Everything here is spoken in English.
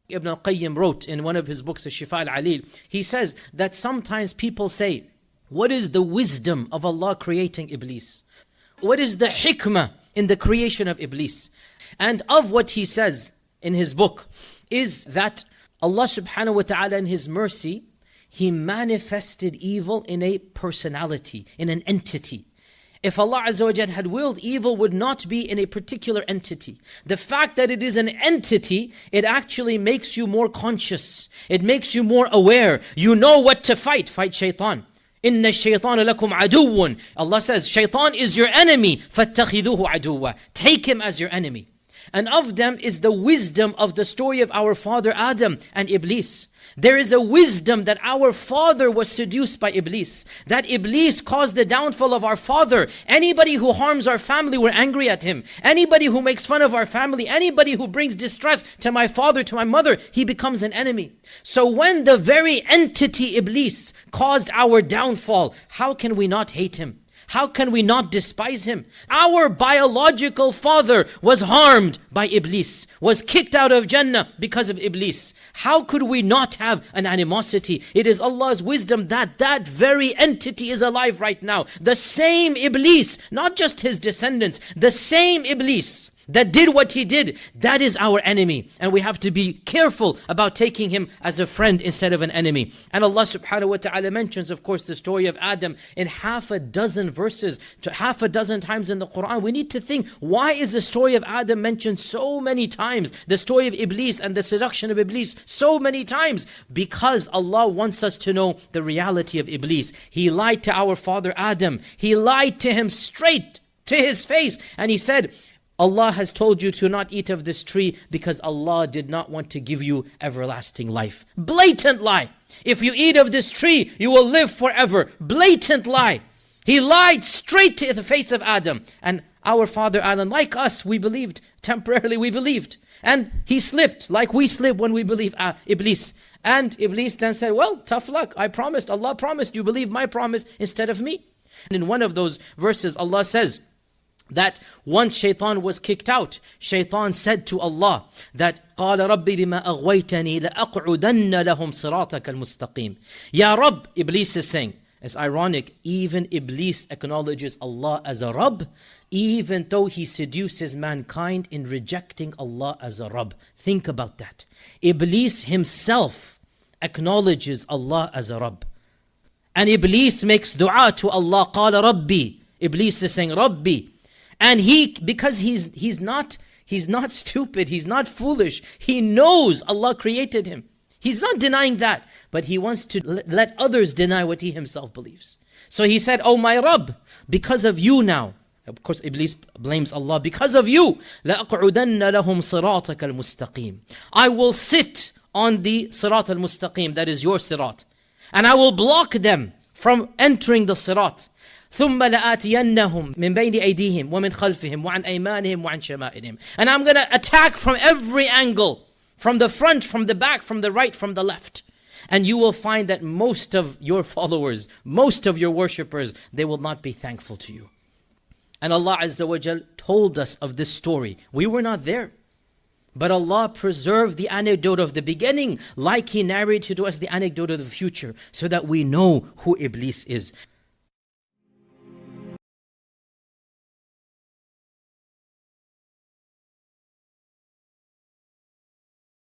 Ibn al-Qayyim wrote in one of his books, Shifa al-Alil, he says that sometimes people say, what is the wisdom of Allah creating Iblis? What is the hikmah in the creation of Iblis? And of what he says in his book is that Allah subhanahu wa ta'ala in His mercy, He manifested evil in a personality, in an entity. If Allah Azza wa Jal had willed, evil would not be in a particular entity. The fact that it is an entity, it actually makes you more conscious. It makes you more aware. You know what to fight. Fight shaitan. Inna shaytana lakum aduwwun. Allah says, shaitan is your enemy. فَاتَّخِذُوهُ عَدُوًّا. Take him as your enemy. And of them is the wisdom of the story of our father Adam and Iblis. There is a wisdom that our father was seduced by Iblis. That Iblis caused the downfall of our father. Anybody who harms our family, we're angry at him. Anybody who makes fun of our family, anybody who brings distress to my father, to my mother, he becomes an enemy. So when the very entity Iblis caused our downfall, how can we not hate him? How can we not despise him? Our biological father was harmed by Iblis, was kicked out of Jannah because of Iblis. How could we not have an animosity? It is Allah's wisdom that that very entity is alive right now. The same Iblis, not just his descendants, the same Iblis that did what he did, that is our enemy. And we have to be careful about taking him as a friend instead of an enemy. And Allah subhanahu wa ta'ala mentions, of course, the story of Adam in half a dozen verses, to half a dozen times in the Quran. We need to think, why is the story of Adam mentioned so many times? The story of Iblis and the seduction of Iblis so many times? Because Allah wants us to know the reality of Iblis. He lied to our father Adam. He lied to him straight to his face. And he said, Allah has told you to not eat of this tree because Allah did not want to give you everlasting life. Blatant lie. If you eat of this tree, you will live forever. Blatant lie. He lied straight to the face of Adam. And our father Adam, like us, we believed. Temporarily we believed. And he slipped like we slip when we believe Iblis. And Iblis then said, well, tough luck. I promised. Allah promised. You believe my promise instead of me. And in one of those verses, Allah says, that once shaitan was kicked out, shaitan said to Allah that قال ربي بما أغويتني لأقعدن لهم صراطك المستقيم. Ya Rabb, Iblis is saying, it's ironic, even Iblis acknowledges Allah as a Rabb, even though he seduces mankind in rejecting Allah as a Rabb. Think about that. Iblis himself acknowledges Allah as a Rabb. And Iblis makes dua to Allah, قال ربي. Iblis is saying, Rabbi. And because he's not stupid, he's not foolish. He knows Allah created him. He's not denying that, but he wants to let others deny what he himself believes. So he said, oh my Rabb, because of you now. Of course, Iblis blames Allah. Because of you, لَأَقْعُدَنَّ لَهُمْ صِرَاطَكَ الْمُسْتَقِيمِ. I will sit on the sirat al-mustaqim, that is your sirat. And I will block them from entering the sirat. ثُمَّ لَآتِيَنَّهُمْ مِنْ بَيْنِ أَيْدِيهِمْ وَمِنْ خَلْفِهِمْ وَعَنْ أَيْمَانِهِمْ وَعَنْ شَمَائِلِهِمْ. And I'm going to attack from every angle, from the front, from the back, from the right, from the left. And you will find that most of your followers, most of your worshippers, they will not be thankful to you. And Allah Azza wa Jal told us of this story. We were not there. But Allah preserved the anecdote of the beginning like He narrated to us the anecdote of the future so that we know who Iblis is.